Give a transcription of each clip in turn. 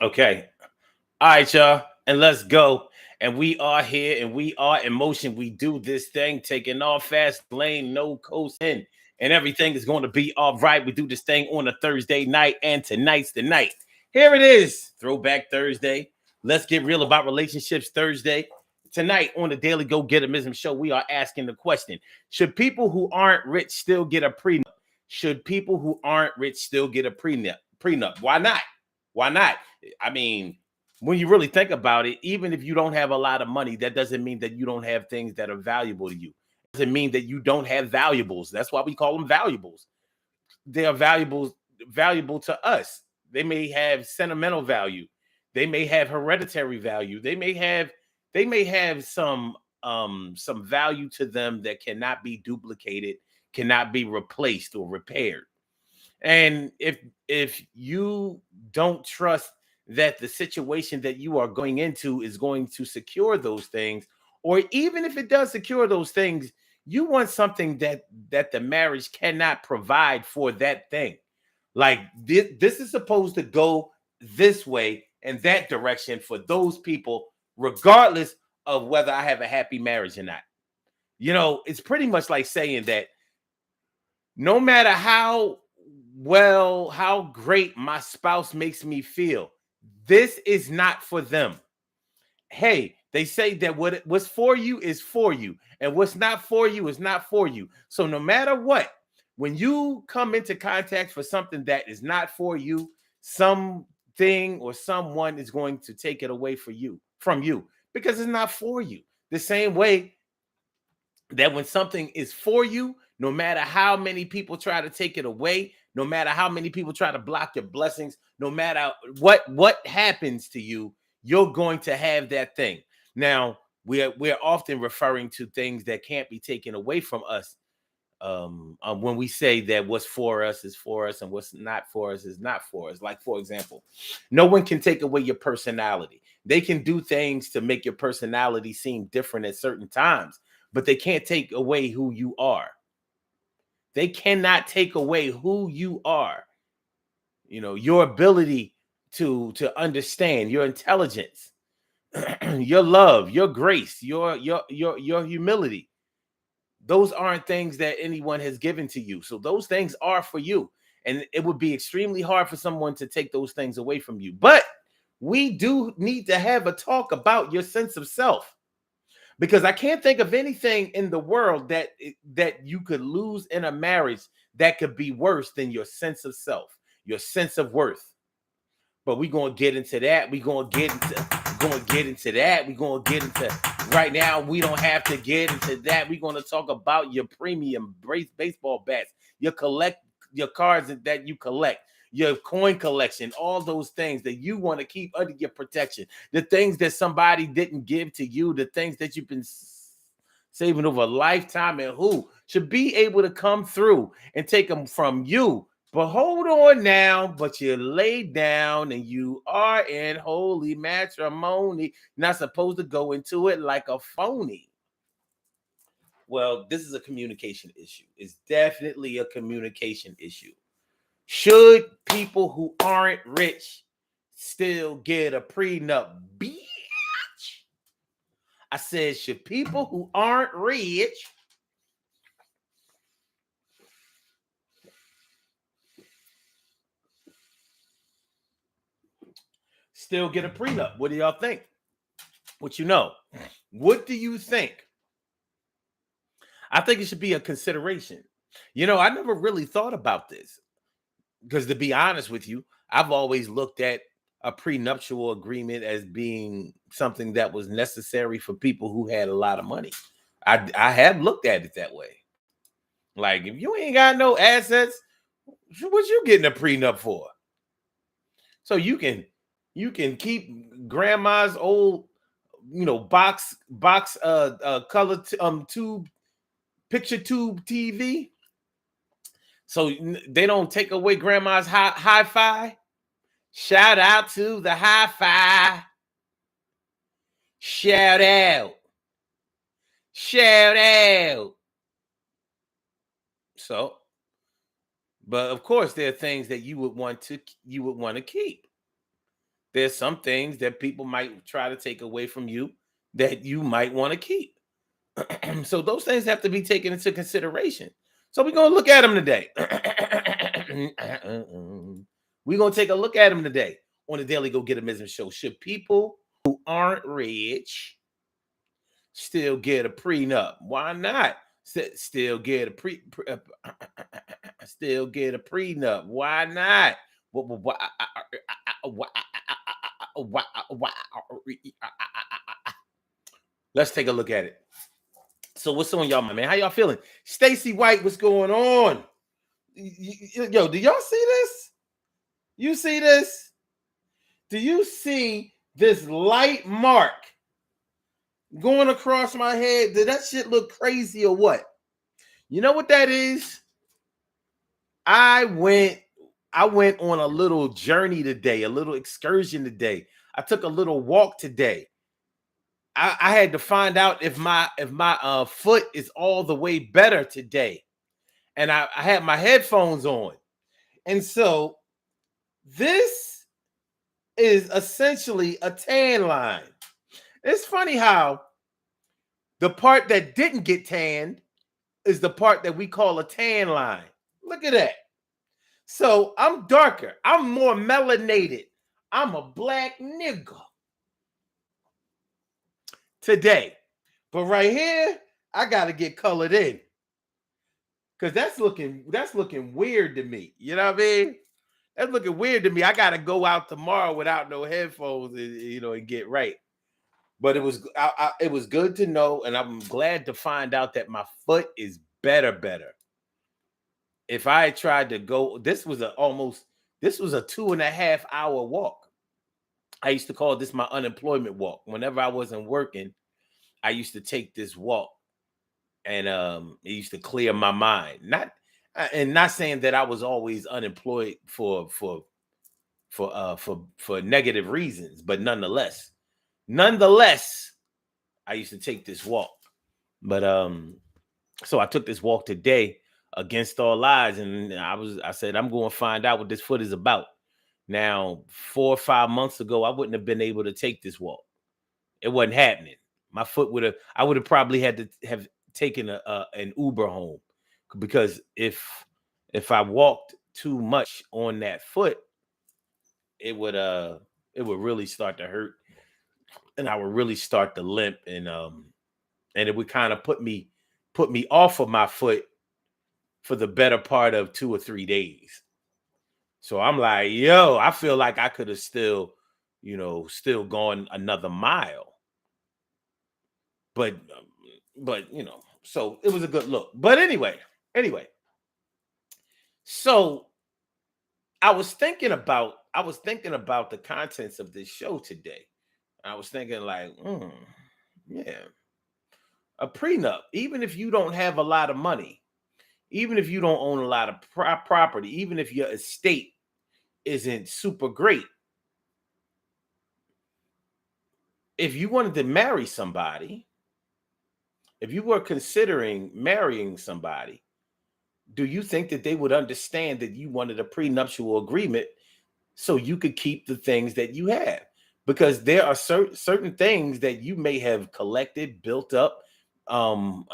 Okay. All right, y'all. And let's go. And we are here and we are in motion. We do this thing, taking off fast lane, no coasting, and everything is going to be all right. We do this thing on a Thursday night, and tonight's the night. Here it is, Throwback Thursday. Let's get real about relationships Thursday. Tonight on the Daily Go Getimism show, we are asking the question: should people who aren't rich still get a prenup? Should people who aren't rich still get a prenup? Prenup? Why not? Why not? I mean, when you really think about it, even if you don't have a lot of money, that doesn't mean that you don't have things that are valuable to you. It doesn't mean that you don't have valuables. That's why we call them valuables. They are valuable to us. They may have sentimental value. They may have hereditary value. They may have some value to them that cannot be duplicated, cannot be replaced or repaired. And if you don't trust that the situation that you are going into is going to secure those things, or even if it does secure those things, you want something that the marriage cannot provide for that thing. Like this is supposed to go this way and that direction for those people, regardless of whether I have a happy marriage or not. It's pretty much like saying that no matter how great my spouse makes me feel, this is not for them. Hey, they say that what's for you is for you, and what's not for you is not for you. So no matter what, when you come into contact for something that is not for you, something or someone is going to take it away from you because it's not for you. The same way that when something is for you, no matter how many people try to take it away, no matter how many people try to block your blessings, no matter what happens to you, you're going to have that thing. Now, we're often referring to things that can't be taken away from us. When we say that what's for us is for us and what's not for us is not for us. Like, for example, no one can take away your personality. They can do things to make your personality seem different at certain times, but they can't take away who you are. They cannot take away who you are. Your ability to understand, your intelligence, your love, your grace, your humility. Those aren't things that anyone has given to you. So those things are for you. And it would be extremely hard for someone to take those things away from you. But we do need to have a talk about your sense of self, because I can't think of anything in the world that you could lose in a marriage that could be worse than your sense of self, your sense of worth. But we're gonna get into that. We're gonna get into right now. We don't have to get into that. We're gonna talk about your premium baseball bats, your cards that you collect, your coin collection, all those things that you want to keep under your protection, the things that somebody didn't give to you, the things that you've been saving over a lifetime, and who should be able to come through and take them from you. But hold on now, but you laid down and you are in holy matrimony. Not supposed to go into it like a phony. Well, this is a communication issue. It's definitely a communication issue. Should people who aren't rich still get a prenup? Bitch. I said, should people who aren't rich still get a prenup? What do y'all think? What you know? What do you think? I think it should be a consideration. I never really thought about this because, to be honest with you, I've always looked at a prenuptial agreement as being something that was necessary for people who had a lot of money. I have looked at it that way. Like, if you ain't got no assets, what you getting a prenup for? So you can keep grandma's old, box color tube, picture tube TV. So they don't take away grandma's hi-fi. Shout out to the hi-fi. Shout out. Shout out. So, but of course, there are things that you would want to keep. there's some things that people might try to take away from you that you might want to keep. So those things have to be taken into consideration. So we're going to look at them today. We're going to take a look at them today on the Daily Go Get 'Emism show. Should people who aren't rich still get a prenup? Why not? Still get a still get a prenup. Why not? Let's take a look at it. So what's on y'all, man? How y'all feeling? Stacy White, what's going on? Yo, do y'all see this? You see this? Do you see this light mark going across my head? Did that shit look crazy or what? You know what that is? I went on a little journey today, a little excursion today. I took a little walk today. I had to find out if my foot is all the way better today. And I had my headphones on. And so this is essentially a tan line. It's funny how the part that didn't get tanned is the part that we call a tan line. Look at that. So I'm darker. I'm more melanated. I'm a black nigga today. But right here, I got to get colored in. Because that's looking weird to me. You know what I mean? That's looking weird to me. I got to go out tomorrow without no headphones and get right. But it was good to know, and I'm glad to find out that my foot is better. If I had tried to go, this was a 2.5 hour walk. I used to call this my unemployment walk. Whenever I wasn't working, I used to take this walk, and it used to clear my mind. Not saying that I was always unemployed for negative reasons, but nonetheless, I used to take this walk. But so I took this walk today against all odds, and I said I'm going to find out what this foot is about. Now, 4 or 5 months ago, I wouldn't have been able to take this walk. It wasn't happening. My foot I would have probably had to have taken an Uber home, because if I walked too much on that foot, it would really start to hurt, and I would really start to limp, and it would kind of put me off of my foot for the better part of 2 or 3 days. So I'm like, yo, I feel like I could have still gone another mile. But so it was a good look. But anyway. So I was thinking about the contents of this show today. I was thinking like, yeah, a prenup, even if you don't have a lot of money, even if you don't own a lot of property, even if your estate isn't super great, if you wanted to marry somebody, if you were considering marrying somebody, do you think that they would understand that you wanted a prenuptial agreement so you could keep the things that you have? Because there are certain things that you may have collected, built up, and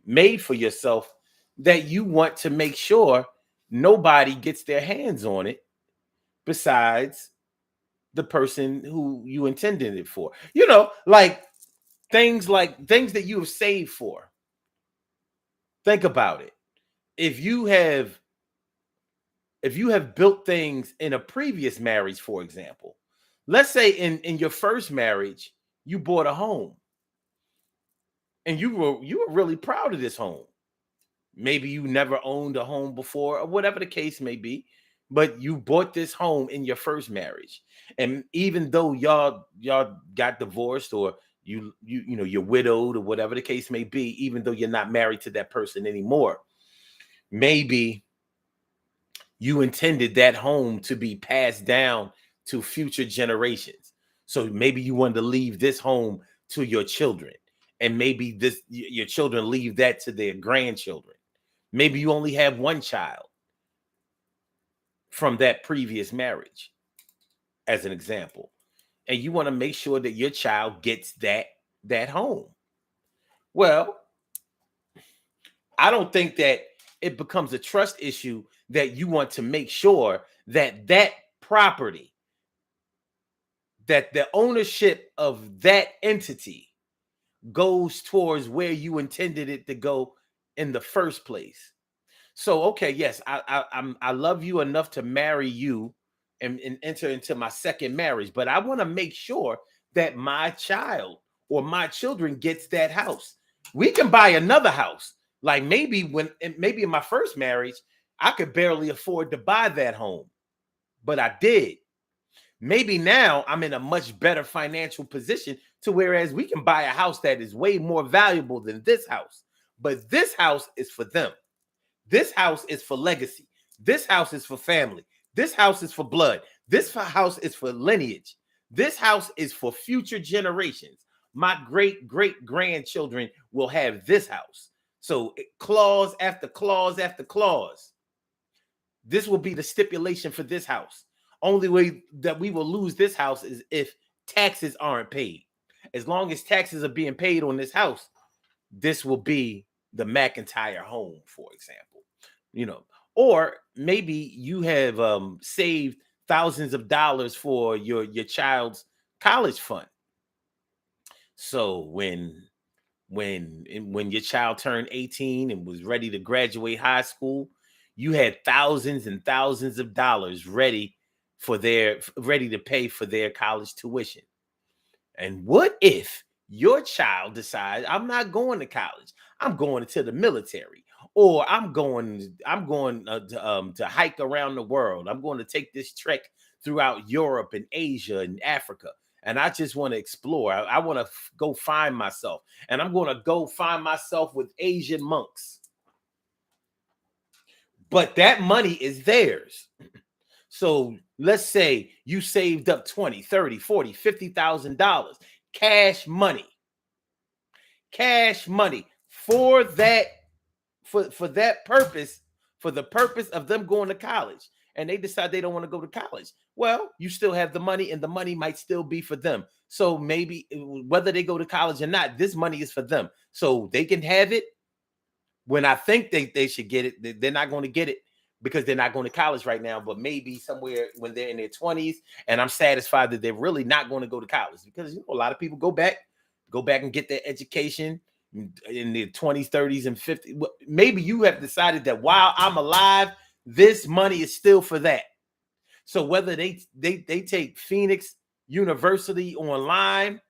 made for yourself that you want to make sure nobody gets their hands on it besides the person who you intended it for. Like things that you have saved for. Think about it. If you have built things in a previous marriage, for example, let's say in your first marriage, you bought a home and you were really proud of this home. Maybe you never owned a home before, or whatever the case may be, but you bought this home in your first marriage. And even though y'all got divorced, or you're widowed, or whatever the case may be, even though you're not married to that person anymore, maybe you intended that home to be passed down to future generations. So maybe you wanted to leave this home to your children, and maybe your children leave that to their grandchildren. Maybe you only have one child. from that previous marriage, as an example. And you want to make sure that your child gets that home. Well, I don't think that it becomes a trust issue that you want to make sure that that property, that the ownership of that entity goes towards where you intended it to go in the first place. So, okay, yes, I love you enough to marry you and enter into my second marriage, but I want to make sure that my child or my children gets that house. We can buy another house. Like maybe in my first marriage, I could barely afford to buy that home, but I did. Maybe now I'm in a much better financial position to whereas we can buy a house that is way more valuable than this house. But this house is for them. This house is for legacy. This house is for family. This house is for blood. This house is for lineage. This house is for future generations. My great great grandchildren will have this house. So clause after clause after clause. This will be the stipulation for this house. Only way that we will lose this house is if taxes aren't paid. As long as taxes are being paid on this house, this will be the McIntyre home, for example. Or maybe you have saved thousands of dollars for your child's college fund. So when your child turned 18 and was ready to graduate high school, you had thousands and thousands of dollars ready to pay for their college tuition. And what if your child decides, I'm not going to college, I'm going to the military, or I'm going to hike around the world, I'm going to take this trek throughout Europe and Asia and Africa, and I just want to explore. I want to go find myself, and I'm going to go find myself with Asian monks. But that money is theirs. So let's say you saved up 20, 30, 40, $50,000 cash money for that purpose, for the purpose of them going to college. And they decide they don't want to go to college. Well, you still have the money, and the money might still be for them. So maybe whether they go to college or not, this money is for them. So they can have it when I think they should get it. They're not going to get it because they're not going to college right now, but maybe somewhere when they're in their 20s, and I'm satisfied that they're really not going to go to college, because a lot of people go back and get their education in their 20s, 30s, and 50s. Maybe you have decided that while I'm alive, this money is still for that. So whether they take Phoenix University online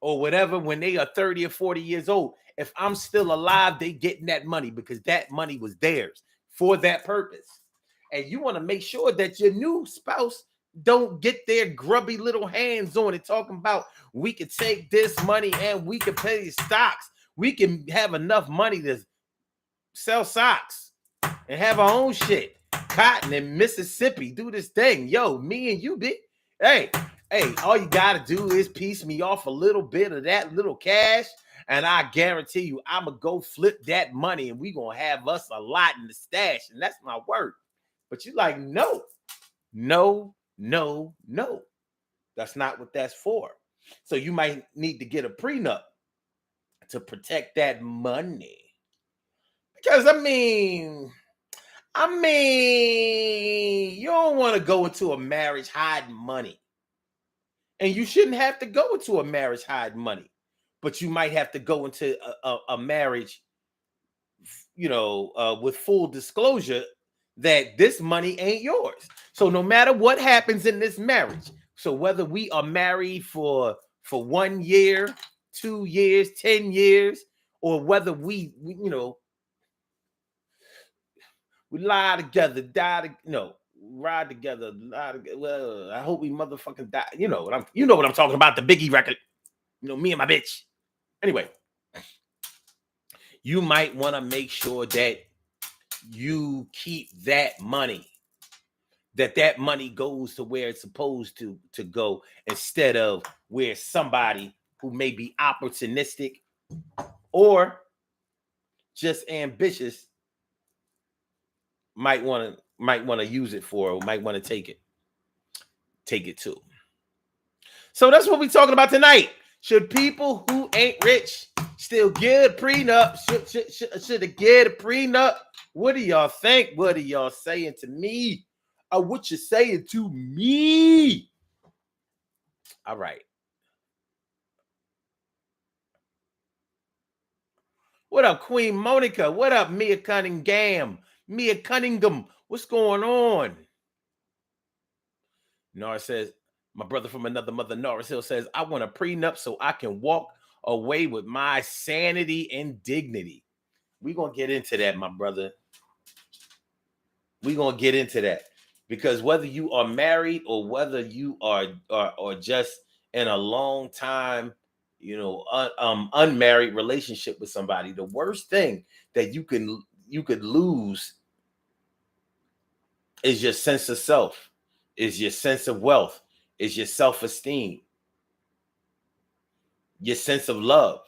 or whatever, when they are 30 or 40 years old, if I'm still alive, they getting that money because that money was theirs for that purpose. And you want to make sure that your new spouse don't get their grubby little hands on it, talking about we could take this money and we could pay stocks. We can have enough money to sell socks and have our own shit. Cotton in Mississippi, do this thing. Yo, me and you, be. Hey, all you got to do is piece me off a little bit of that little cash, and I guarantee you, I'm going to go flip that money, and we going to have us a lot in the stash, and that's my word. But you like, no. That's not what that's for. So you might need to get a prenup to protect that money. Because, I mean, you don't want to go into a marriage hiding money. And you shouldn't have to go into a marriage hiding money. But you might have to go into a marriage, with full disclosure that this money ain't yours. So no matter what happens in this marriage, so whether we are married for 1 year, 2 years, 10 years, or whether we lie together, ride together, well, I hope we motherfucking die. You know what I'm talking about, the Biggie record. Me and my bitch. Anyway, you might want to make sure that you keep that money, that money goes to where it's supposed to go, instead of where somebody who may be opportunistic or just ambitious might want to might want to use it for, or might want to take it to. So that's what we're talking about tonight. Should people who ain't rich still get a prenup? Should they get a prenup? What do y'all think? What are y'all saying to me? What you saying to me? All right. What up, Queen Monica? What up, Mia Cunningham? Mia Cunningham, what's going on? Nora says, my brother from another mother, Norris Hill, says, I want a prenup so I can walk away with my sanity and dignity. We're going to get into that, my brother. We're going to get into that. Because whether you are married or whether you are just in a long time, unmarried relationship with somebody, the worst thing that you could lose is your sense of self, is your sense of wealth, is your self-esteem, your sense of love.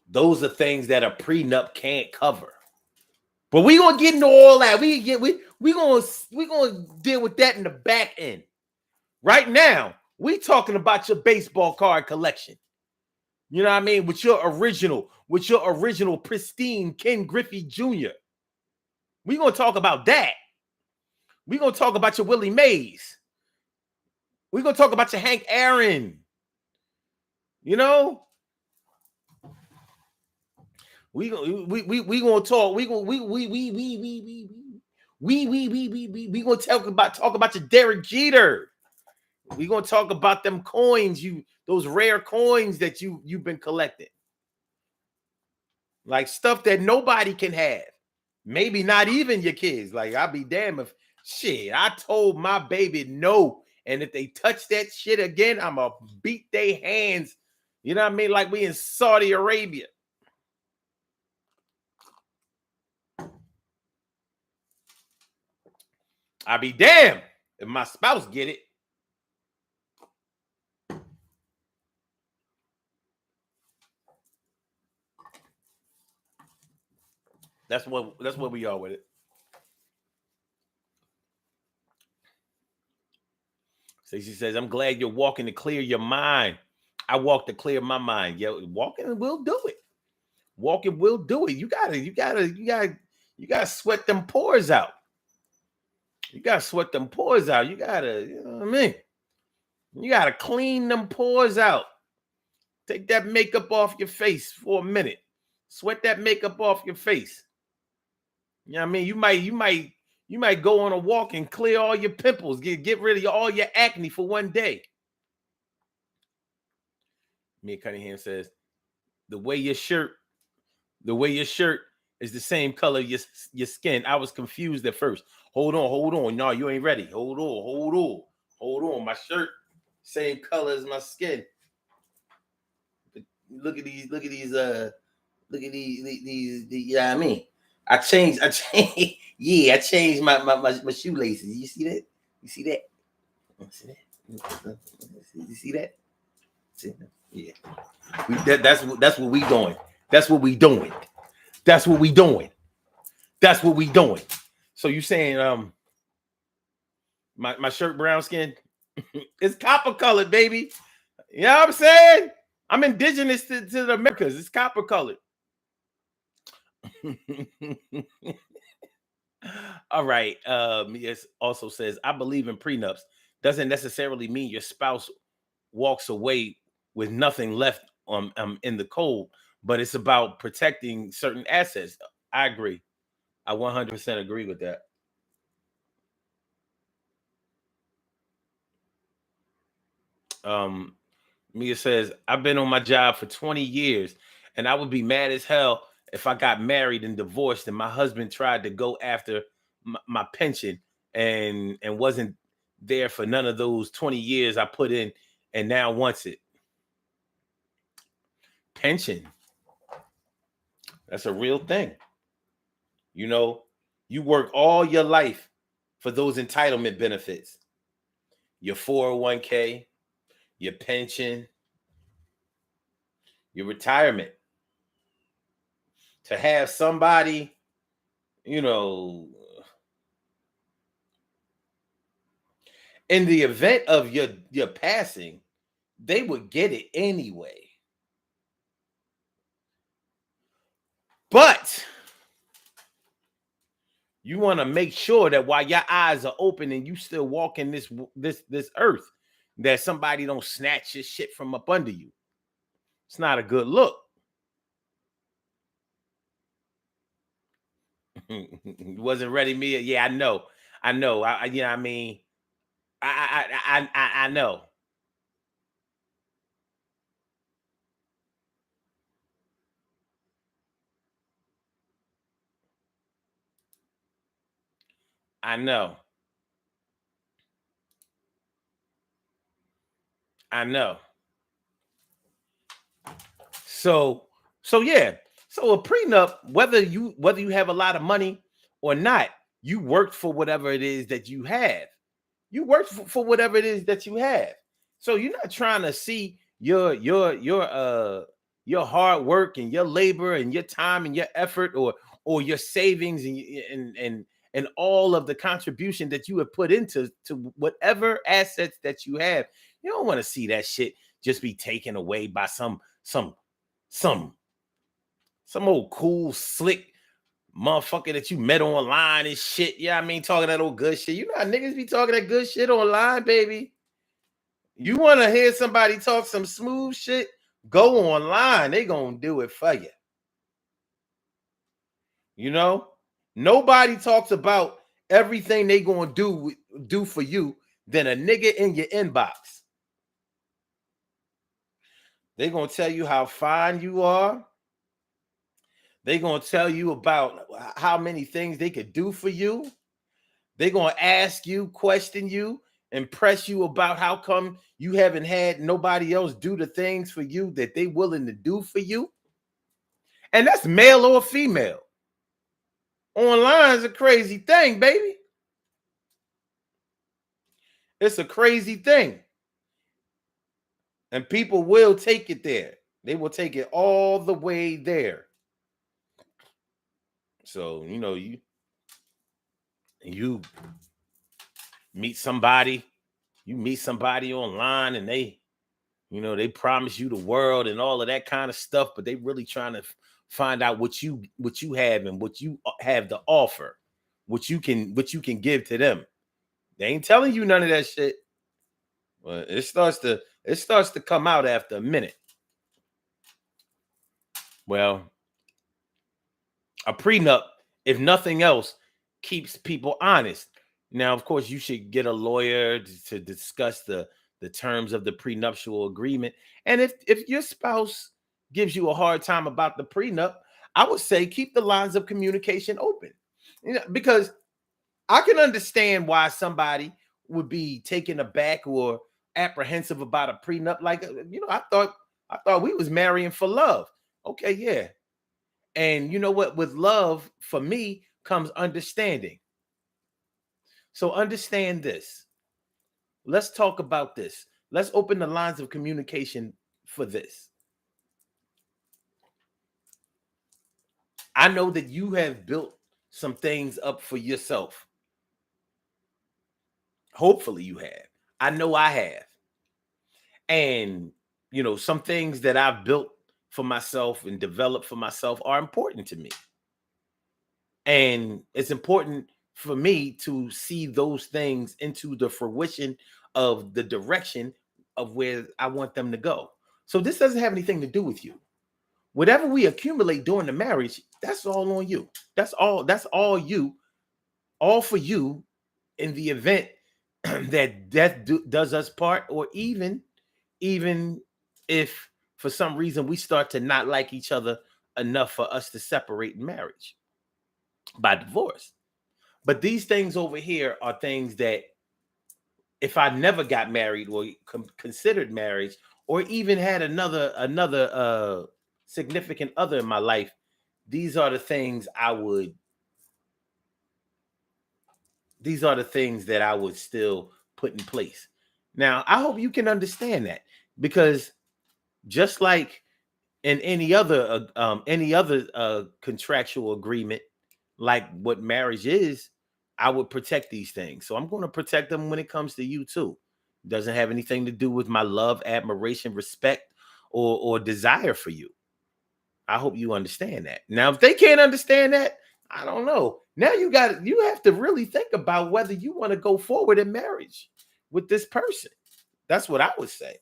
Those are things that a prenup can't cover. But we're gonna get into all that. We're gonna deal with that in the back end. Right now, we talking about your baseball card collection. You know what I mean? With your original pristine Ken Griffey Jr. We're gonna talk about that. We're gonna talk about your Willie Mays. We're gonna talk about your Hank Aaron. You know? We gonna talk. We gonna talk about your Derek Jeter. We gonna talk about them coins, those rare coins that you've been collecting, like stuff that nobody can have. Maybe not even your kids. Like, I'll be damned if I told my baby no, and if they touch that shit again, I'ma beat their hands. You know what I mean? Like we in Saudi Arabia. I'll be damned if my spouse get it. That's what we are with it. Stacey says, I'm glad you're walking to clear your mind. I walk to clear my mind. Yeah, walking will do it. Walking will do it. You gotta sweat them pores out. You gotta sweat them pores out. You know what I mean? You gotta clean them pores out. Take that makeup off your face for a minute. Sweat that makeup off your face. You know what I mean? You might go on a walk and clear all your pimples, get rid of all your acne for one day. Mia Cunningham says, the way your shirt is the same color your skin. I was confused at first. Hold on. No, you ain't ready. Hold on. My shirt, same color as my skin. Look at these. You know what I mean? I changed. Yeah, I changed my shoelaces. You see that? You see that? You see that? Yeah. That's what we doing. That's what we doing. That's what we doing. That's what we doing. So you saying my shirt brown skin? It's copper colored, baby. You know what I'm saying? I'm indigenous to the Americas. It's copper colored. All right. It also says, I believe in prenups. Doesn't necessarily mean your spouse walks away with nothing left in the cold, but it's about protecting certain assets. I agree. I 100% agree with that. Mia says, I've been on my job for 20 years, and I would be mad as hell if I got married and divorced and my husband tried to go after my pension and wasn't there for none of those 20 years I put in and now wants it. Pension. That's a real thing. You know, you work all your life for those entitlement benefits. Your 401k, your pension, your retirement. To have somebody, you know, In the event of your passing, they would get it anyway. But you want to make sure that while your eyes are open and you still walking this earth, that somebody don't snatch your shit from up under you. It's not a good look. Wasn't ready me. Yeah, I know. I know. You know what I mean? I know. I know. I know. So yeah. So a prenup, whether you have a lot of money or not, you worked for whatever it is that you have. You work for whatever it is that you have. So you're not trying to see your hard work and your labor and your time and your effort or your savings and all of the contribution that you have put into to whatever assets that you have. You don't want to see that shit just be taken away by some some old cool slick motherfucker that you met online and shit. Yeah, I mean, talking that old good shit. You know how niggas be talking that good shit online, baby. You want to hear somebody talk some smooth shit? Go online. They gonna do it for you. You know, nobody talks about everything they gonna do for you than a nigga in your inbox. They gonna tell you how fine you are. They gonna tell you about how many things they could do for you. They're going to ask you, question you, and press you about how come you haven't had nobody else do the things for you that they willing to do for you. And that's male or female. Online is a crazy thing, baby. It's a crazy thing. And people will take it there. They will take it all the way there. So, you meet somebody, online and they promise you the world and all of that kind of stuff, but they really trying to find out what you have and what you have to offer, what you can give to them. They ain't telling you none of that shit. Well, it starts to come out after a minute. Well, a prenup, if nothing else, keeps people honest. Now, of course, you should get a lawyer to discuss the terms of the prenuptial agreement. And if your spouse gives you a hard time about the prenup, I would say keep the lines of communication open. Because I can understand why somebody would be taken aback or apprehensive about a prenup. Like, I thought we was marrying for love. Okay, yeah. And you know what? With love, for me, comes understanding. So understand this. Let's talk about this. Let's open the lines of communication for this. I know that you have built some things up for yourself. Hopefully, you have. I know I have. And, some things that I've built for myself and developed for myself are important to me. And it's important for me to see those things into the fruition of the direction of where I want them to go. So this doesn't have anything to do with you. Whatever we accumulate during the marriage, that's all on you. That's all you, all for you in the event that does us part, or even if for some reason we start to not like each other enough for us to separate in marriage by divorce. But these things over here are things that if I never got married or considered marriage or even had another significant other in my life, these are the things that I would still put in place. Now, I hope you can understand that, because just like in any other contractual agreement, like what marriage is, I would protect these things. So I'm going to protect them when it comes to you too. Doesn't have anything to do with my love, admiration, respect, or desire for you. I hope you understand that. Now, if they can't understand that, I don't know. Now you have to really think about whether you want to go forward in marriage with this person. That's what I would say.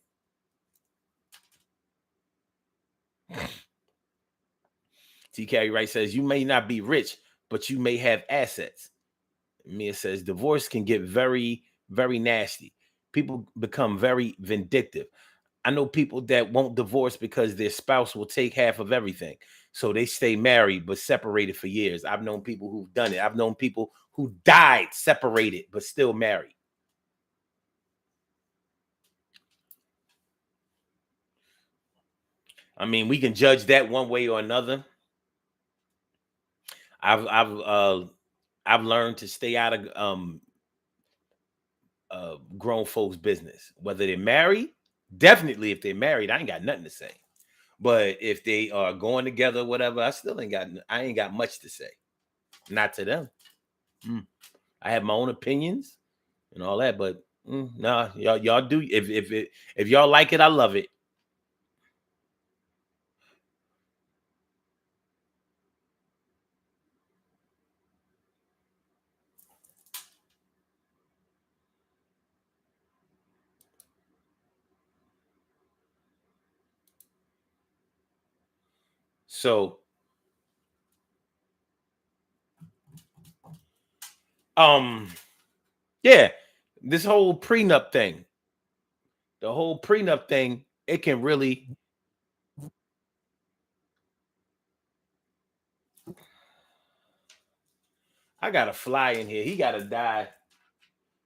T. Carey Wright says, you may not be rich, but you may have assets. Mia says, divorce can get very, very nasty. People become very vindictive. I know people that won't divorce because their spouse will take half of everything. So they stay married but separated for years. I've known people who've done it. I've known people who died separated but still married. I mean, we can judge that one way or another. I've learned to stay out of grown folks' business. Whether they're married, definitely if they're married, I ain't got nothing to say. But if they are going together, whatever, I ain't got much to say. Not to them. I have my own opinions and all that, but nah, y'all do. If y'all like it, I love it. So, yeah, this whole prenup thing, it can really. I got a fly in here. He got to die.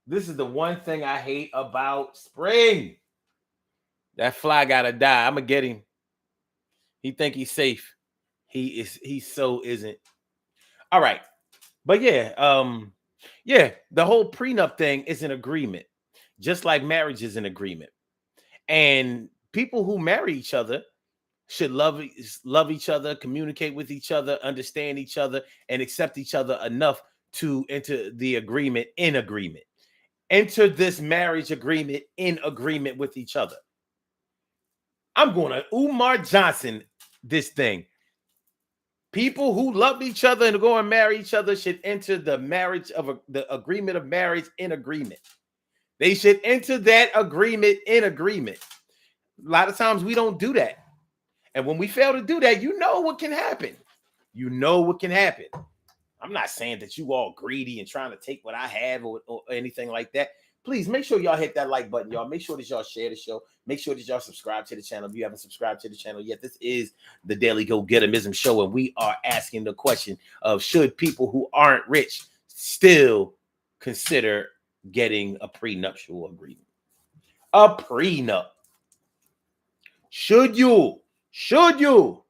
This is the one thing I hate about spring. That fly got to die. I'm gonna get him. He think he's safe. He so isn't. All right. But yeah, the whole prenup thing is an agreement, just like marriage is an agreement. And people who marry each other should love each other, communicate with each other, understand each other, and accept each other enough to enter the agreement in agreement. Enter this marriage agreement in agreement with each other. I'm going to Umar Johnson this thing. People who love each other and go and marry each other should enter the agreement of marriage in agreement. They should enter that agreement in agreement. A lot of times we don't do that. And when we fail to do that, you know what can happen. You know what can happen. I'm not saying that you all greedy and trying to take what I have or anything like that. Please make sure y'all hit that like button, y'all. Make sure that y'all share the show. Make sure that y'all subscribe to the channel if you haven't subscribed to the channel yet. This is the Daily Go Getimism Show, and we are asking the question of should people who aren't rich still consider getting a prenuptial agreement? A prenup. Should you? Should you?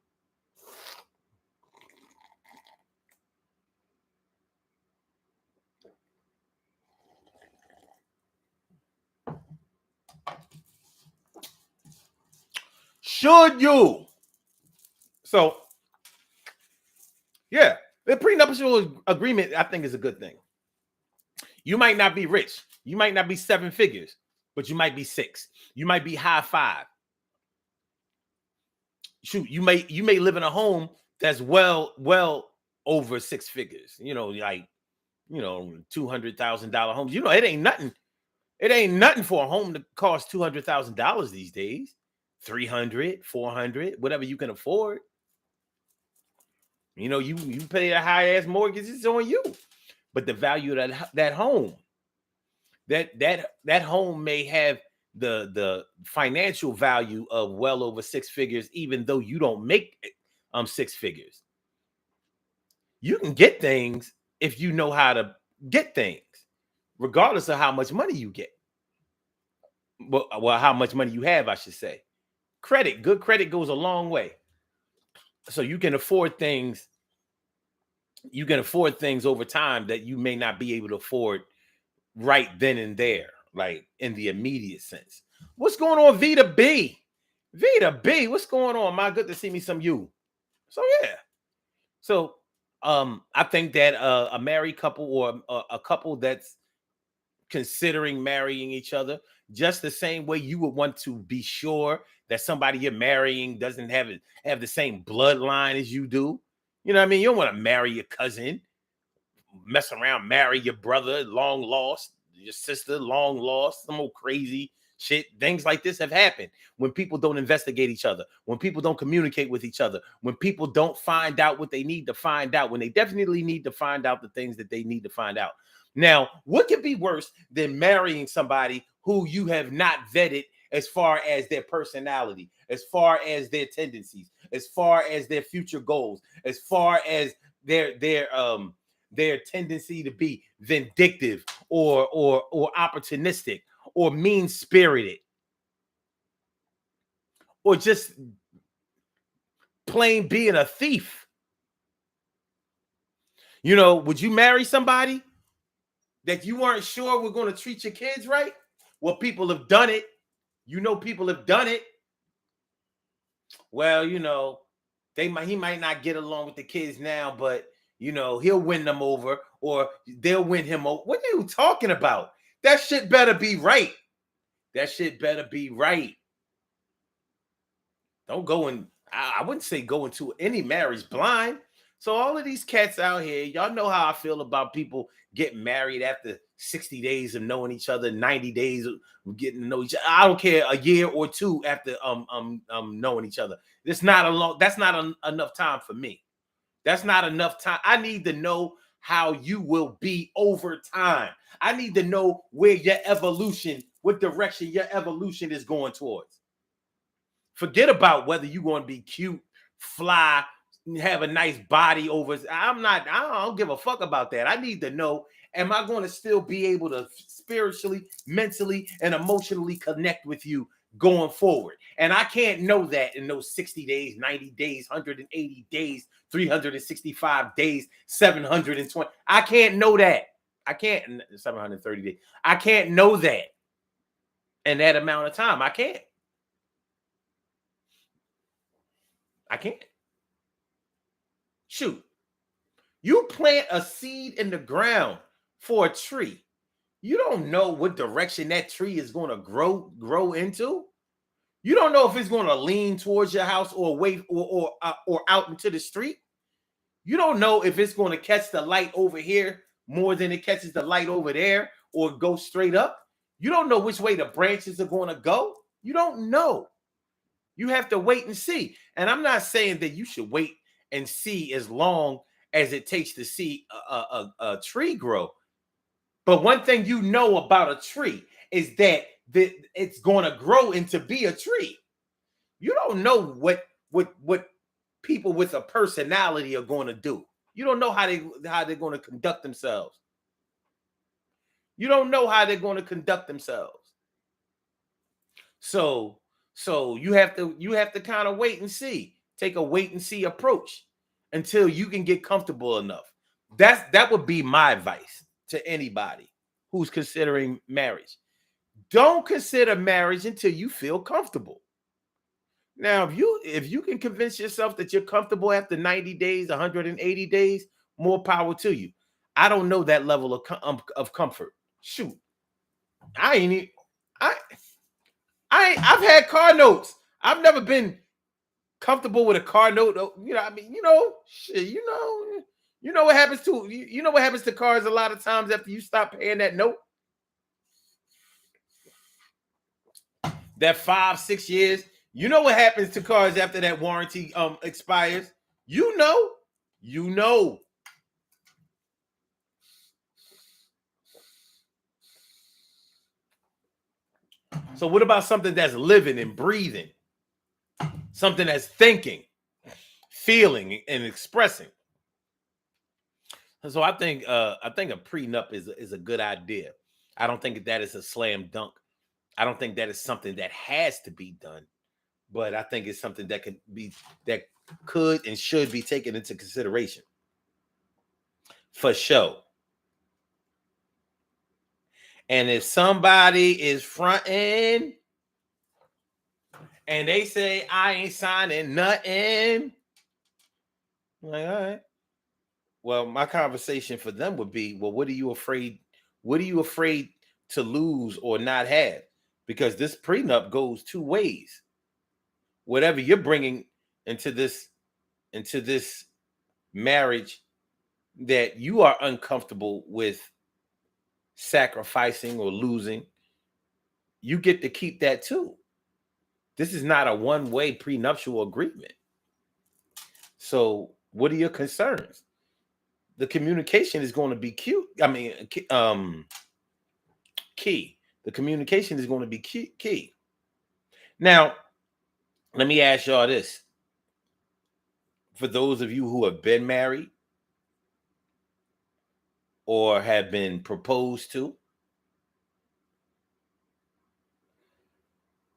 Should you? So, yeah, the prenuptial agreement, I think, is a good thing. You might not be rich. You might not be seven figures, but you might be six. You might be high five. Shoot, you may live in a home that's well over six figures. Like $200,000 homes. It ain't nothing. It ain't nothing for a home to cost $200,000 these days. 300, 400, whatever you can afford. You pay a high ass mortgage, it's on you. But the value of that home, that home may have the financial value of well over six figures, even though you don't make six figures. You can get things if you know how to get things, regardless of how much money you get. Well, how much money you have, I should say. Good credit goes a long way. So you can afford things. You can afford things over time that you may not be able to afford right then and there, like in the immediate sense. What's going on, Vita B? Vita B, what's going on? My good to see me some you. So yeah. So I think that a married couple or a couple that's considering marrying each other, just the same way you would want to be sure that somebody you're marrying doesn't have the same bloodline as you do. You know what I mean? You don't want to marry your cousin, mess around, marry your brother, long lost, your sister, long lost, some old crazy shit. Things like this have happened when people don't investigate each other, when people don't communicate with each other, when people don't find out what they need to find out, when they definitely need to find out the things that they need to find out. Now, what could be worse than marrying somebody who you have not vetted as far as their personality, as far as their tendencies, as far as their future goals, as far as their tendency to be vindictive or opportunistic or mean-spirited or just plain being a thief? You know, would you marry somebody that you weren't sure were going to treat your kids right? Well, people have done it. You know, people have done it. Well, you know, he might not get along with the kids now, but you know, he'll win them over or they'll win him over. What are you talking about? That shit better be right. That shit better be right. Don't go and I wouldn't say go into any marriage blind. So all of these cats out here, y'all know how I feel about people getting married after 60 days of knowing each other, 90 days of getting to know each other. I don't care, a year or two after knowing each other. That's not enough time for me. That's not enough time. I need to know how you will be over time. I need to know where your evolution, what direction your evolution is going towards. Forget about whether you're going to be cute, fly, have a nice body over. I don't give a fuck about that. I need to know, am I going to still be able to spiritually, mentally, and emotionally connect with you going forward? And I can't know that in those 60 days, 90 days, 180 days, 365 days, 720. I can't know that. I can't, 730 days. I can't know that in that amount of time. I can't. I can't. Shoot. You plant a seed in the ground for a tree. You don't know what direction that tree is going to grow into. You don't know if it's going to lean towards your house or away or out into the street. You don't know if it's going to catch the light over here more than it catches the light over there or go straight up. You don't know which way the branches are going to go. You don't know. You have to wait and see. And I'm not saying that you should wait and see as long as it takes to see a tree grow. But one thing you know about a tree is that it's going to grow into be a tree. You don't know what people with a personality are going to do. You don't know how they're going to conduct themselves. You don't know how they're going to conduct themselves. So you have to kind of wait and see. Take a wait and see approach until you can get comfortable enough. That would be my advice to anybody who's considering marriage. Don't consider marriage until you feel comfortable. Now, if you can convince yourself that you're comfortable after 90 days, 180 days, more power to you. I don't know that level of comfort. Shoot, I ain't. I've had car notes. I've never been comfortable with a car note. You know, I mean, shit, you know what happens to you know what happens to cars a lot of times after you stop paying that note. That 5-6 years. You know what happens to cars after that warranty expires. You know. So what about something that's living and breathing? Something that's thinking, feeling, and expressing. So I think a prenup is a good idea. I don't think that is a slam dunk. I don't think that is something that has to be done, but I think it's something that could and should be taken into consideration for sure. And if somebody is fronting and they say I ain't signing nothing, I'm like, all right. Well, my conversation for them would be, well, what are you afraid? What are you afraid to lose or not have? Because this prenup goes two ways. Whatever you're bringing into this marriage that you are uncomfortable with sacrificing or losing, you get to keep that too. This is not a one-way prenuptial agreement. So, what are your concerns? The communication is going to be cute. I mean, key. The communication is going to be key. Now, let me ask y'all this. For those of you who have been married or have been proposed to,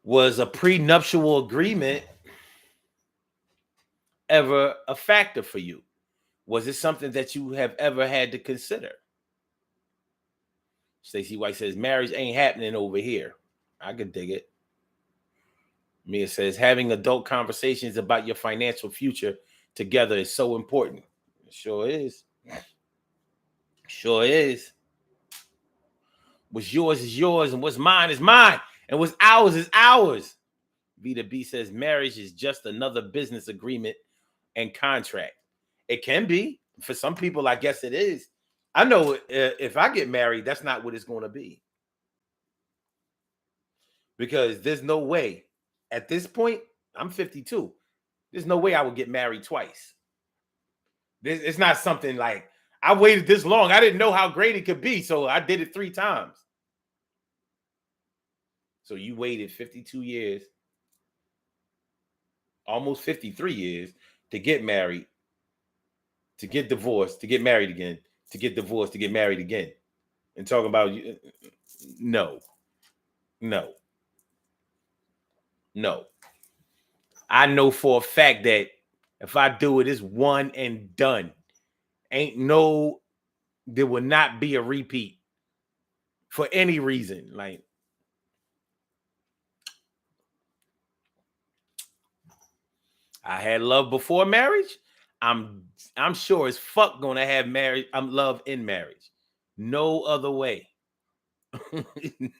was a prenuptial agreement ever a factor for you? Was it something that you have ever had to consider? Stacey White says, marriage ain't happening over here. I could dig it. Mia says, having adult conversations about your financial future together is so important. It sure is. Sure is. What's yours is yours, and what's mine is mine, and what's ours is ours. Vita B says, marriage is just another business agreement and contract. It can be. For some people, I guess it is. I know if I get married, that's not what it's going to be. Because there's no way. At this point, I'm 52. There's no way I would get married twice. It's not something like I waited this long. I didn't know how great it could be, so I did it 3 times. So you waited 52 years, almost 53 years to get married, to get divorced, to get married again, to get divorced, to get married again. And talking about no. I know for a fact that if I do it, it's one and done. There will not be a repeat for any reason. Like, I had love before marriage. I'm sure as fuck gonna have marriage. I'm love in marriage. No other way.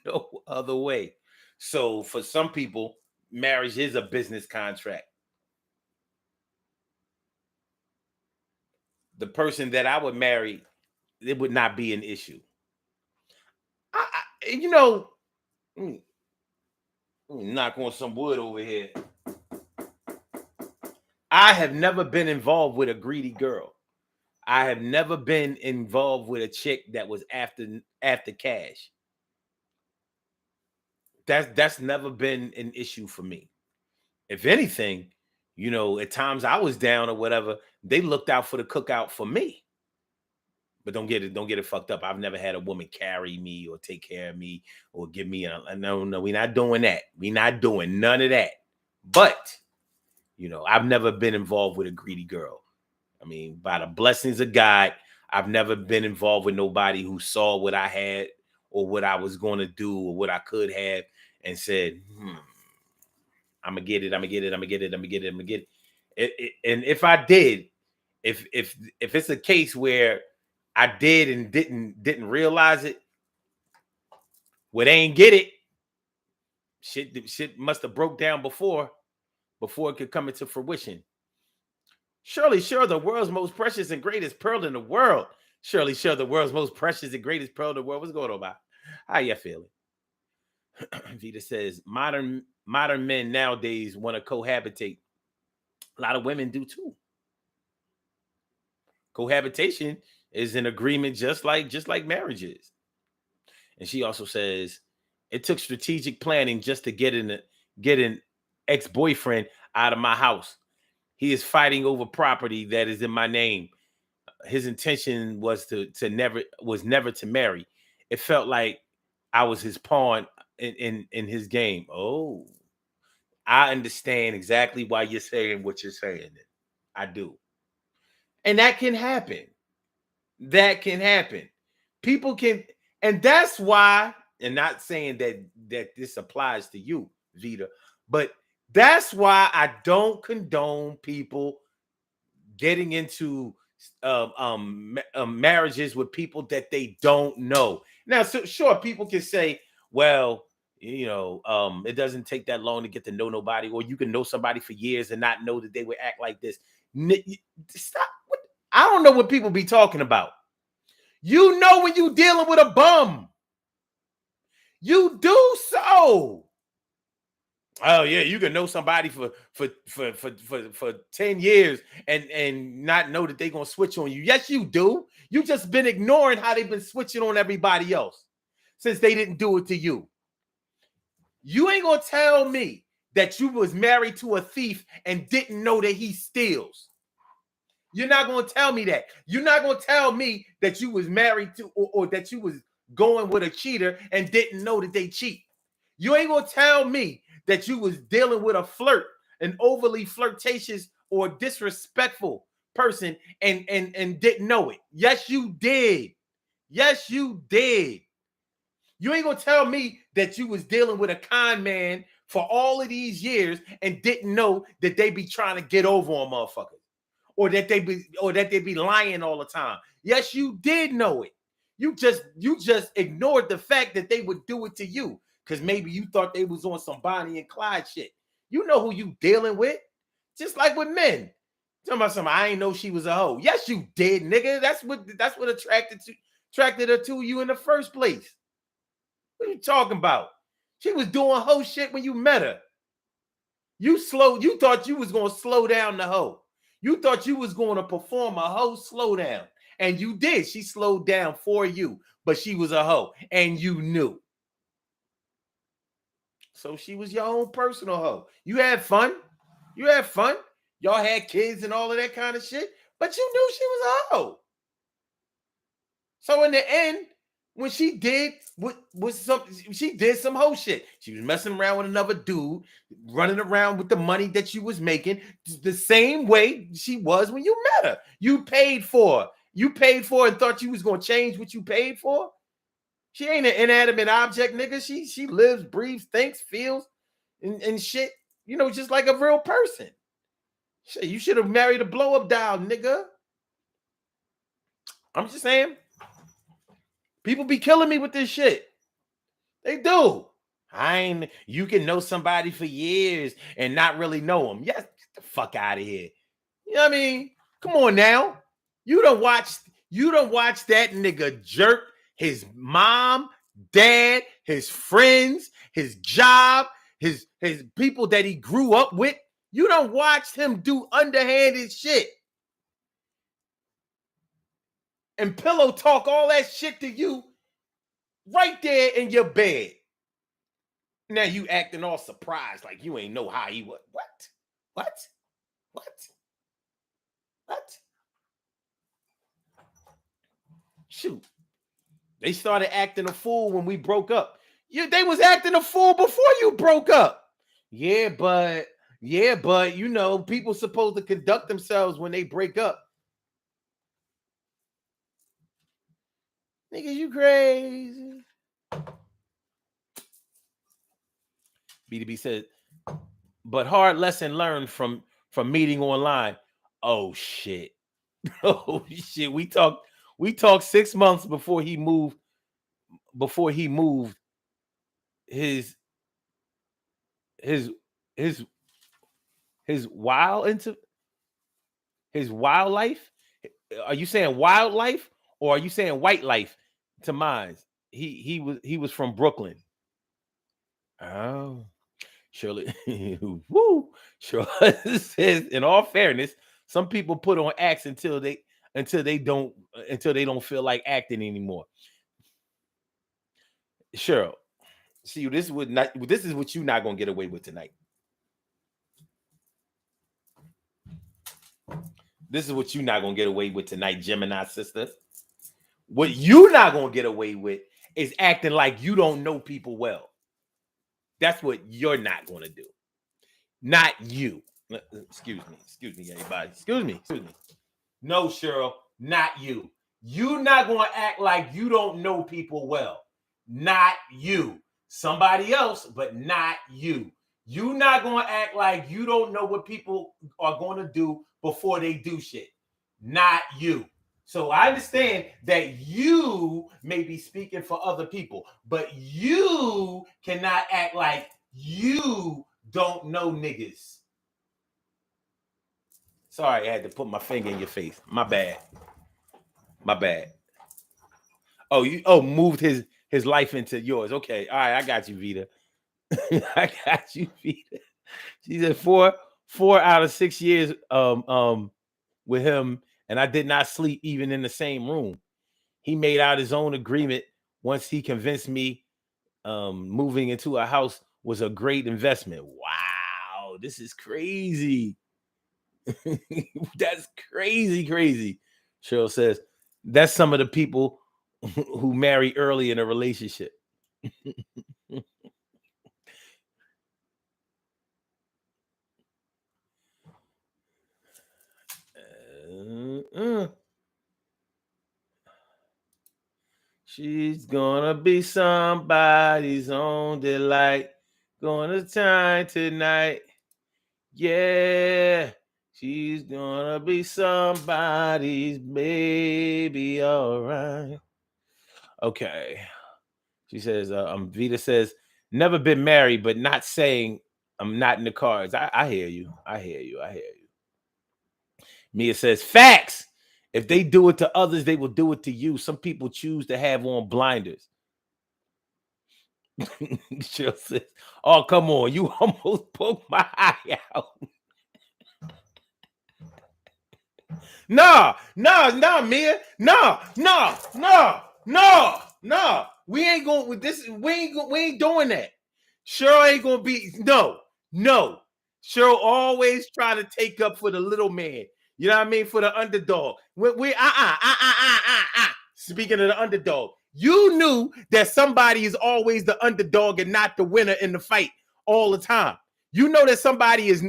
No other way. So for some people, marriage is a business contract. The person that I would marry, it would not be an issue. You know, knock on some wood over here. I have never been involved with a greedy girl. I have never been involved with a chick that was after cash. That's never been an issue for me. If anything, at times I was down or whatever, they looked out for the cookout for me. But don't get it fucked up. I've never had a woman carry me or take care of me or give me no, we're not doing that. We're not doing none of that. But I've never been involved with a greedy girl. I mean, by the blessings of God, I've never been involved with nobody who saw what I had or what I was going to do or what I could have and said, I'm gonna get it. I'm gonna get it. I'm gonna get it. I'm gonna get it. I'm gonna get it. And if I did, if it's a case where I did and didn't realize it, well, they ain't get it. Shit must have broke down before it could come into fruition. Surely, sure, the world's most precious and greatest pearl in the world. Surely, sure, the world's most precious and greatest pearl in the world. What's going on, about? How you feeling? Vita says modern men nowadays want to cohabitate. A lot of women do too. Cohabitation is an agreement just like marriage is. And she also says it took strategic planning just to get an ex-boyfriend out of my house. He is fighting over property that is in my name. His intention was never to marry. It felt like I was his pawn in his game. Oh, I understand exactly why you're saying what you're saying. I do. And that can happen. That can happen. People can, and that's why, and not saying that this applies to you, Vita, but that's why I don't condone people getting into marriages with people that they don't know. Now, so sure, people can say, well, it doesn't take that long to get to know nobody, or you can know somebody for years and not know that they would act like this. Stop. I don't know what people be talking about. You know when you dealing with a bum. You do so. Oh yeah, you can know somebody for 10 years and not know that they're gonna switch on you. Yes, you do. You just been ignoring how they've been switching on everybody else since they didn't do it to you. You ain't gonna tell me that you was married to a thief and didn't know that he steals. You're not gonna tell me that. You're not gonna tell me that you was married to or that you was going with a cheater and didn't know that they cheat. You ain't gonna tell me that you was dealing with a flirt, an overly flirtatious or disrespectful person and didn't know it. Yes, you did. Yes, you did. You ain't gonna tell me that you was dealing with a con man for all of these years and didn't know that they be trying to get over on motherfuckers, or that they be lying all the time. Yes, you did know it. You just ignored the fact that they would do it to you because maybe you thought they was on some Bonnie and Clyde shit. You know who you dealing with. Just like with men. Talking about something, I ain't know she was a hoe. Yes, you did, nigga. That's what attracted her to you in the first place. What are you talking about? She was doing hoe shit when you met her. You thought you was gonna slow down the hoe. You thought you was going to perform a hoe slowdown. And you did. She slowed down for you, but she was a hoe. And you knew. So she was your own personal hoe. You had fun. You had fun. Y'all had kids and all of that kind of shit. But you knew she was a hoe. So in the end, when she did she did some hoe shit. She was messing around with another dude, running around with the money that you was making, the same way she was when you met her. You paid for her. You paid for her and thought you was gonna change what you paid for. She ain't an inanimate object, nigga. She lives, breathes, thinks, feels, and shit. Just like a real person. Shit, you should have married a blow-up doll, nigga. I'm just saying. People be killing me with this shit. They do. You can know somebody for years and not really know them. Yes, get the fuck out of here. You know what I mean? Come on now. You don't watch that nigga jerk his mom, dad, his friends, his job, his people that he grew up with. You don't watch him do underhanded shit. And pillow talk all that shit to you right there in your bed. Now you acting all surprised like you ain't know how he was. What? Shoot. They started acting a fool when we broke up. They was acting a fool before you broke up. Yeah, but people supposed to conduct themselves when they break up. Nigga, you crazy. BDB said, but hard lesson learned from meeting online. Oh shit. Oh shit. We talked 6 months before he moved his wild into his wildlife. Are you saying wildlife or are you saying white life to mine? He was from Brooklyn. Oh, Shirley. Woo. Shirley says, in all fairness, some people put on acts until they don't feel like acting anymore. Cheryl, see, this is what you're not gonna get away with tonight. This is what you're not gonna get away with tonight, Gemini sister. What you're not gonna get away with is acting like you don't know people well. That's what you're not gonna do. Not you. Excuse me, everybody. Excuse me. No, Cheryl, not you. You're not gonna act like you don't know people well. Not you. Somebody else, but not you. You're not gonna act like you don't know what people are gonna do before they do shit. not you. So I understand that you may be speaking for other people, but you cannot act like you don't know niggas. Sorry, I had to put my finger in your face. My bad. My bad. Oh, you moved his life into yours. Okay. All right, I got you, Vita. I got you, Vita. She said 4 out of 6 years with him, and I did not sleep even in the same room. He made out his own agreement once he convinced me moving into a house was a great investment. Wow, this is crazy. That's crazy. Cheryl says that's some of the people who marry early in a relationship. She's gonna be somebody's own delight. Gonna shine tonight. Yeah. She's gonna be somebody's baby. All right. Okay. She says, Vita says, never been married, but not saying I'm not in the cards. I hear you. I hear you. Mia says, facts. If they do it to others, they will do it to you. Some people choose to have on blinders. Cheryl says, oh, come on. You almost poked my eye out. No, Mia. No. We ain't going with this. We ain't doing that. Cheryl ain't gonna be no. Cheryl always try to take up for the little man. You know what I mean? For the underdog. Speaking of the underdog, you knew that somebody is always the underdog and not the winner in the fight all the time. You know that somebody is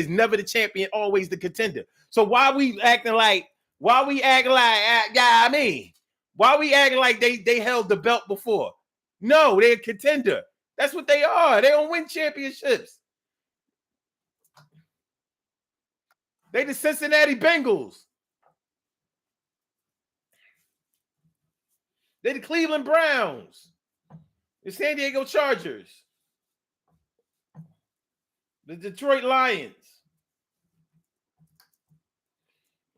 never the champion, always the contender. So why we acting like? Why we acting like they held the belt before? No, they're a contender. That's what they are. They don't win championships. They the Cincinnati Bengals. They the Cleveland Browns. The San Diego Chargers. The Detroit Lions.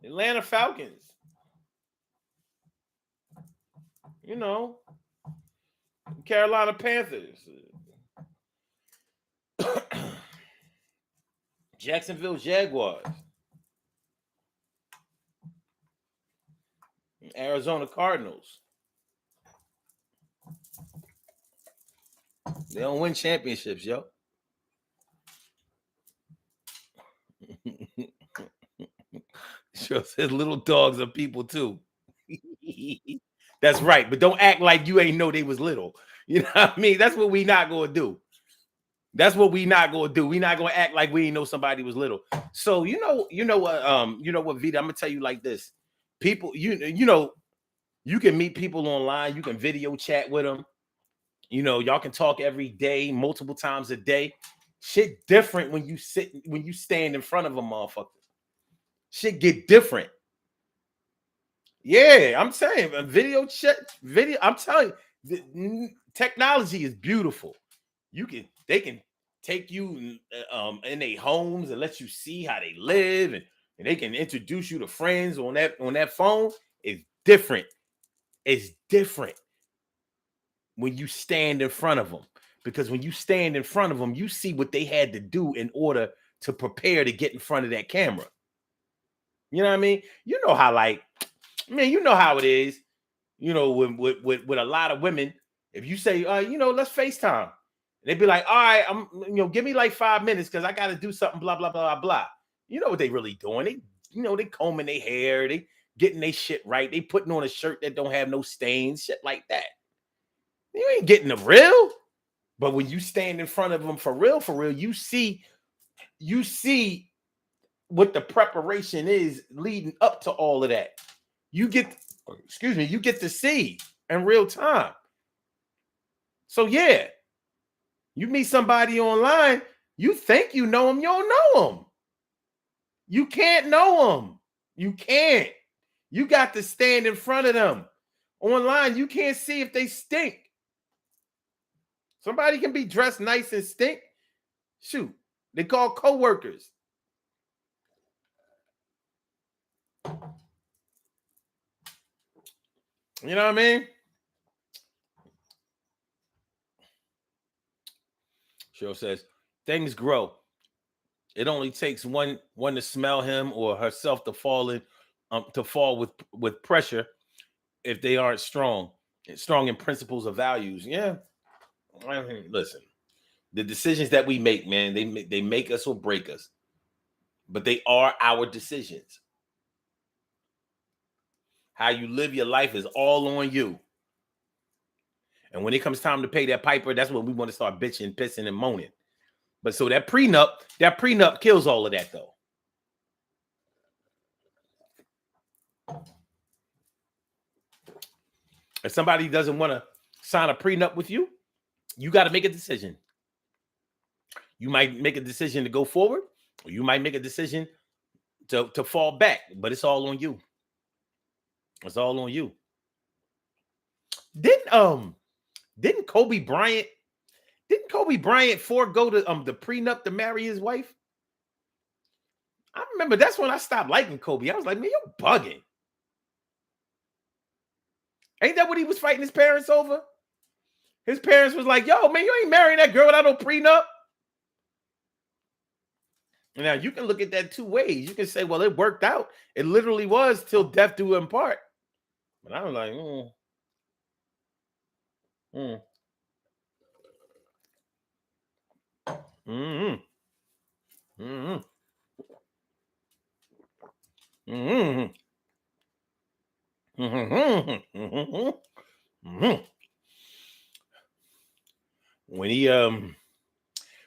Atlanta Falcons. You know, Carolina Panthers. Jacksonville Jaguars. Arizona Cardinals. They don't win championships, yo. Sure says little dogs are people too. That's right, but don't act like you ain't know they was little. You know what I mean? That's what we not gonna do. That's what we not gonna do. We not gonna act like we ain't know somebody was little. So you know what, Vita, I'm gonna tell you like this. People, you know, you can meet people online, you can video chat with them. You know, y'all can talk every day, multiple times a day. Shit different when you stand in front of a motherfucker. Shit get different. Yeah, I'm saying video chat, video. I'm telling you, technology is beautiful. They can take you in their homes and let you see how they live, and they can introduce you to friends on that phone. It's different. It's different when you stand in front of them, because when you stand in front of them, you see what they had to do in order to prepare to get in front of that camera. You know what I mean? You know how, like, man, you know how it is. You know, with a lot of women, if you say, let's FaceTime, they'd be like, all right, give me like 5 minutes because I got to do something, blah, blah, blah, blah. You know what they really doing? They combing their hair, they getting their shit right, they putting on a shirt that don't have no stains, shit like that. You ain't getting the real. But when you stand in front of them for real, you see what the preparation is leading up to all of that. You get to see in real time. So yeah, you meet somebody online, you think you know them, you don't know them. You can't know them. You can't. You got to stand in front of them. Online, you can't see if they stink. Somebody can be dressed nice and stink. Shoot, they call co-workers. You know what I mean? Cheryl says, things grow. It only takes one to smell him or herself to fall with pressure if they aren't strong in principles or values. Yeah. I mean, listen, the decisions that we make, man, they make us or break us, but they are our decisions. How you live your life is all on you. And when it comes time to pay that piper, that's when we want to start bitching, pissing, and moaning. But so that prenup kills all of that, though. If somebody doesn't want to sign a prenup with you, you got to make a decision. You might make a decision to go forward, or you might make a decision to fall back, but it's all on you. It's all on you. Didn't Kobe Bryant forego the prenup to marry his wife? I remember that's when I stopped liking Kobe. I was like, man, you're bugging. Ain't that what he was fighting his parents over? His parents was like, yo, man, you ain't marrying that girl without no prenup. Now, you can look at that two ways. You can say, well, it worked out. It literally was till death do them part. But I was like,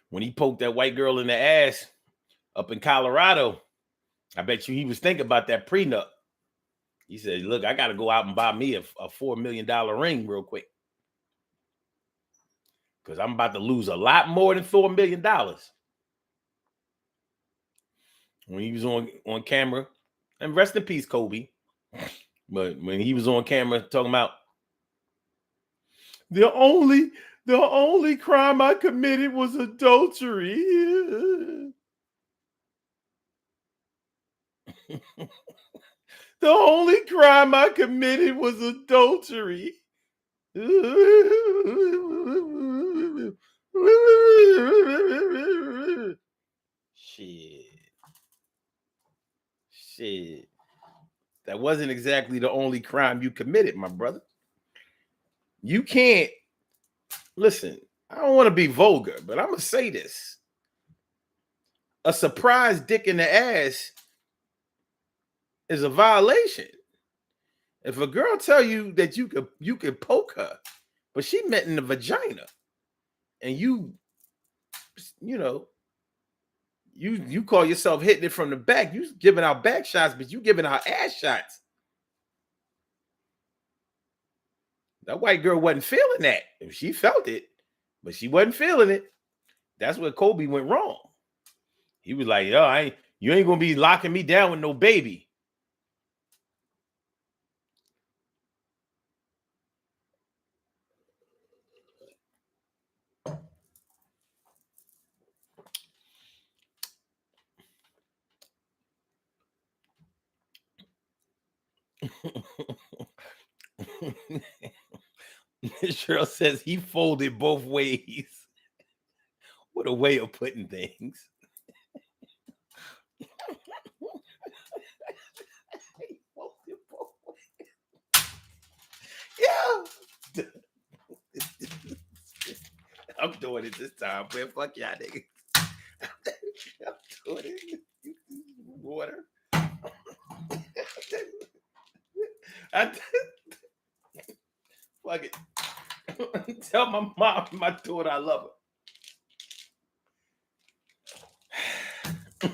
when he poked that white girl in the ass up in Colorado, I bet you he was thinking about that prenup. He said, look, I got to go out and buy me a $4 million ring real quick, because I'm about to lose a lot more than $4 million. When he was on camera, and rest in peace, Kobe. But when he was on camera talking about the only crime I committed was adultery. The only crime I committed was adultery. Shit. That wasn't exactly the only crime you committed, my brother. You can't listen. I don't want to be vulgar, but I'm gonna say this: a surprise dick in the ass is a violation. If a girl tell you that you could poke her, but she meant in the vagina, and you call yourself hitting it from the back, you giving out back shots, but you giving out ass shots. That white girl wasn't feeling that. If she felt it, but she wasn't feeling it. That's where Kobe went wrong. He was like, yo, you ain't gonna be locking me down with no baby. Cheryl says he folded both ways. What a way of putting things. Yeah. I'm doing it this time, man. Fuck y'all niggas. I'm doing it. Water. Fuck it. Tell my mom and my daughter I love her.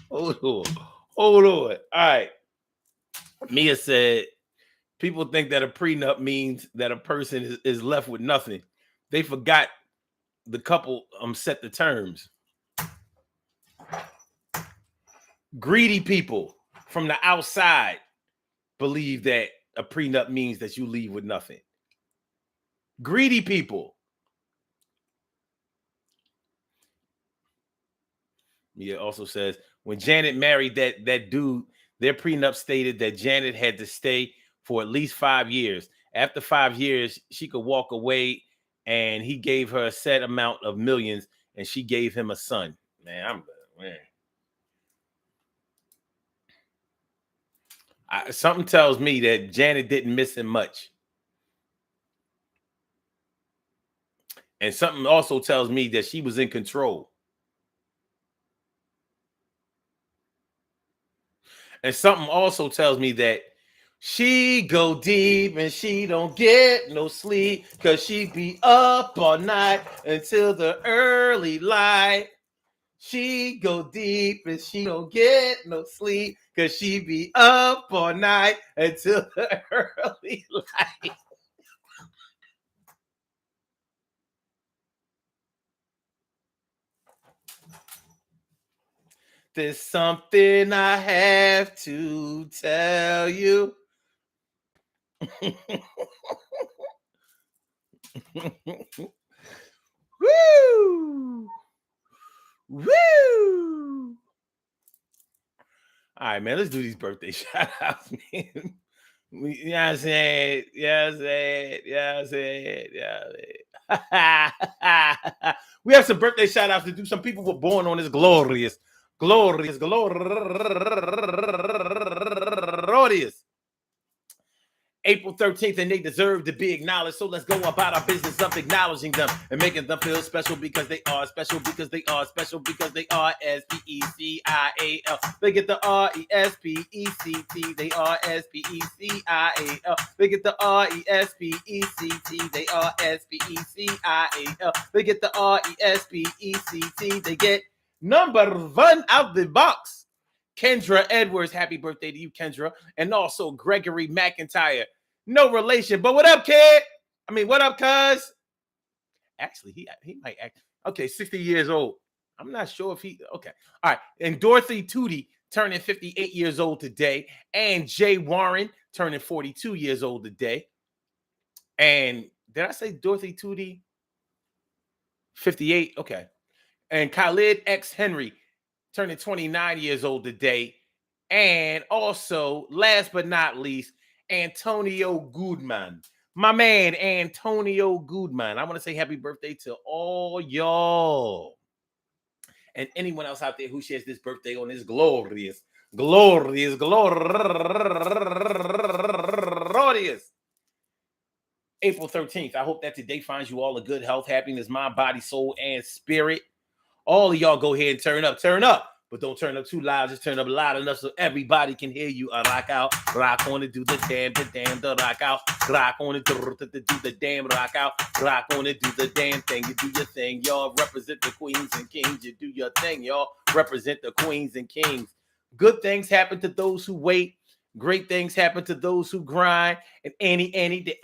Hold on. All right. Mia said, people think that a prenup means that a person is left with nothing. They forgot the couple set the terms. Greedy people from the outside believe that a prenup means that you leave with nothing. Greedy people. Mia also says when Janet married that dude, their prenup stated that Janet had to stay for at least 5 years. After 5 years, she could walk away, and he gave her a set amount of millions, and she gave him a son. Man, something tells me that Janet didn't miss him much. And something also tells me that she was in control. And something also tells me that she go deep and she don't get no sleep because she be up all night until the early light. She go deep and she don't get no sleep because she be up all night until the early light. There's something I have to tell you. Woo! Woo! All right, man, let's do these birthday shout outs, man. You know what I'm saying? Yeah, I'm saying. Yeah, I'm saying. Yeah. We have some birthday shout outs to do. Some people were born on this glorious April 13th, and they deserve to be acknowledged. So let's go about our business of acknowledging them and making them feel special because they are special, because they are special, because they are SPECIAL. They get the RESPECT. They are SPECIAL. They get the RESPECT. They are SPECIAL. They get the RESPECT. They get number one out the box. Kendra Edwards, happy birthday to you, Kendra. And also Gregory McIntyre. No relation, but what up, kid? I mean, what up, cuz? Actually, he might act. Okay, 60 years old. I'm not sure if he. Okay. All right. And Dorothy Tootie turning 58 years old today. And Jay Warren turning 42 years old today. And did I say Dorothy Tootie? 58. Okay. And Khalid X Henry turning 29 years old today. And also, last but not least, Antonio Goodman. My man, Antonio Goodman. I want to say happy birthday to all y'all. And anyone else out there who shares this birthday on this glorious April 13th. I hope that today finds you all a good health, happiness, mind, body, soul, and spirit. All of y'all go ahead and turn up. Turn up. But don't turn up too loud. Just turn up loud enough so everybody can hear you. Rock out, rock on it, do the damn, the rock out. Rock on it, do the damn, rock out. Rock on it, do the damn thing. You do your thing, y'all. Represent the queens and kings. You do your thing, y'all. Represent the queens and kings. Good things happen to those who wait. Great things happen to those who grind. And anything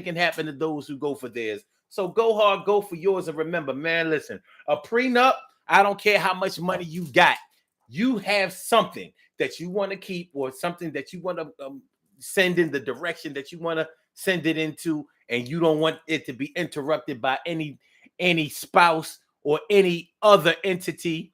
can happen to those who go for theirs. So go hard, go for yours. And remember, man, listen, a prenup, I don't care how much money you got. You have something that you want to keep or something that you want to send in the direction that you want to send it into, and you don't want it to be interrupted by any spouse or any other entity,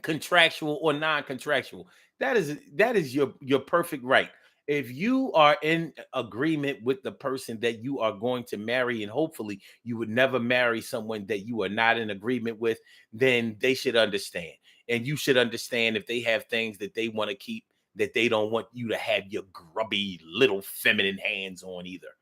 contractual or non-contractual. That is your perfect right. If you are in agreement with the person that you are going to marry, and hopefully you would never marry someone that you are not in agreement with, then they should understand. And you should understand if they have things that they want to keep that they don't want you to have your grubby little feminine hands on either.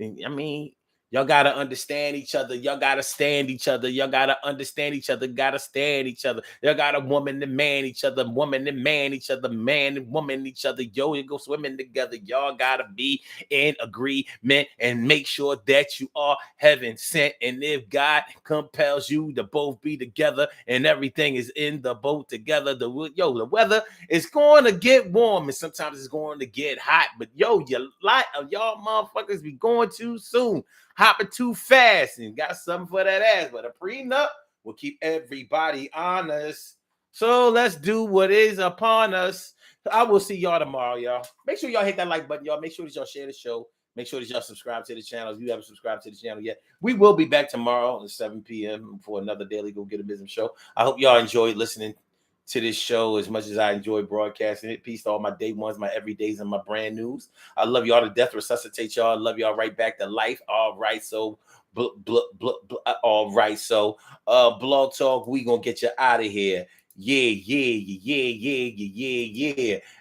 I mean, y'all gotta understand each other. Y'all gotta stand each other. Y'all gotta understand each other. Gotta stand each other. Y'all gotta woman and man each other. Woman and man each other. Man and woman each other. Yo, you go swimming together. Y'all gotta be in agreement and make sure that you are heaven sent. And if God compels you to both be together and everything is in the boat together, the weather is going to get warm and sometimes it's going to get hot. But y'all motherfuckers be going too soon, hopping too fast, and got something for that ass. But a prenup will keep everybody honest. So let's do what is upon us. I will see y'all tomorrow, y'all. Make sure y'all hit that like button, y'all. Make sure that y'all share the show. Make sure that y'all subscribe to the channel if you haven't subscribed to the channel yet. We will be back tomorrow at 7 p.m. for another Daily Go Get a Business show. I hope y'all enjoyed listening to this show as much as I enjoy broadcasting it. Peace to all my day ones, my everydays, and my brand news. I love y'all to death. Resuscitate y'all. I love y'all right back to life. All right, so all right, so Blog Talk, we gonna get you out of here. Yeah.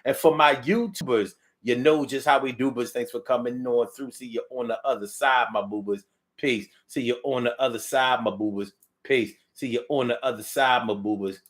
And for my YouTubers, you know just how we do, but thanks for coming on through. See you on the other side, my boobers. Peace. See you on the other side, my boobers. Peace. See you on the other side, my boobers.